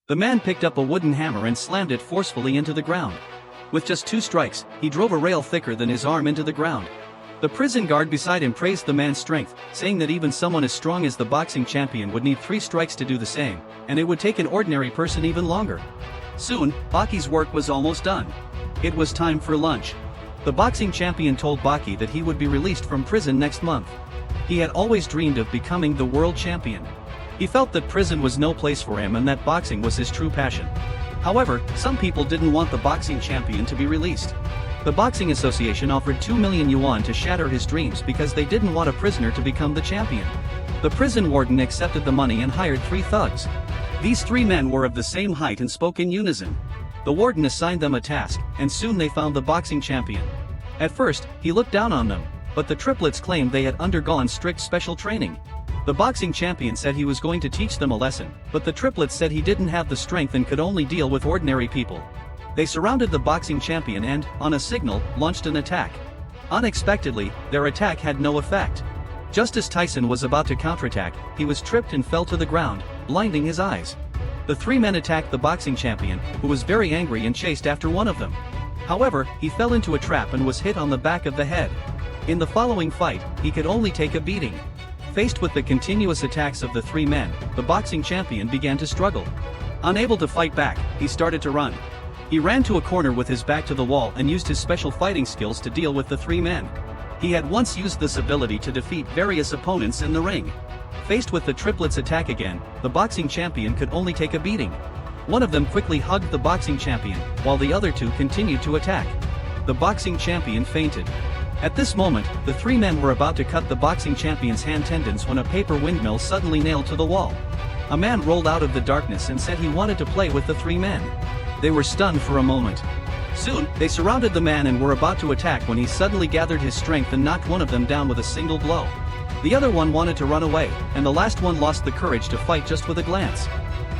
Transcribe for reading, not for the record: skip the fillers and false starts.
The man picked up a wooden hammer and slammed it forcefully into the ground. With just 2 strikes, he drove a rail thicker than his arm into the ground. The prison guard beside him praised the man's strength, saying that even someone as strong as the boxing champion would need 3 strikes to do the same, and it would take an ordinary person even longer. Soon, Baki's work was almost done. It was time for lunch. The boxing champion told Baki that he would be released from prison next month. He had always dreamed of becoming the world champion. He felt that prison was no place for him and that boxing was his true passion. However, some people didn't want the boxing champion to be released. The Boxing Association offered 2 million yuan to shatter his dreams because they didn't want a prisoner to become the champion. The prison warden accepted the money and hired 3 thugs. These 3 men were of the same height and spoke in unison. The warden assigned them a task, and soon they found the boxing champion. At first, he looked down on them, but the triplets claimed they had undergone strict special training. The boxing champion said he was going to teach them a lesson, but the triplets said he didn't have the strength and could only deal with ordinary people. They surrounded the boxing champion and, on a signal, launched an attack. Unexpectedly, their attack had no effect. Just as Tyson was about to counterattack, he was tripped and fell to the ground, blinding his eyes. The 3 men attacked the boxing champion, who was very angry and chased after one of them. However, he fell into a trap and was hit on the back of the head. In the following fight, he could only take a beating. Faced with the continuous attacks of the 3 men, the boxing champion began to struggle. Unable to fight back, he started to run. He ran to a corner with his back to the wall and used his special fighting skills to deal with the 3 men. He had once used this ability to defeat various opponents in the ring. Faced with the triplets' attack again, the boxing champion could only take a beating. One of them quickly hugged the boxing champion, while the other 2 continued to attack. The boxing champion fainted. At this moment, the 3 men were about to cut the boxing champion's hand tendons when a paper windmill suddenly nailed to the wall. A man rolled out of the darkness and said he wanted to play with the 3 men. They were stunned for a moment. Soon, they surrounded the man and were about to attack when he suddenly gathered his strength and knocked one of them down with a single blow. The other one wanted to run away, and the last one lost the courage to fight just with a glance.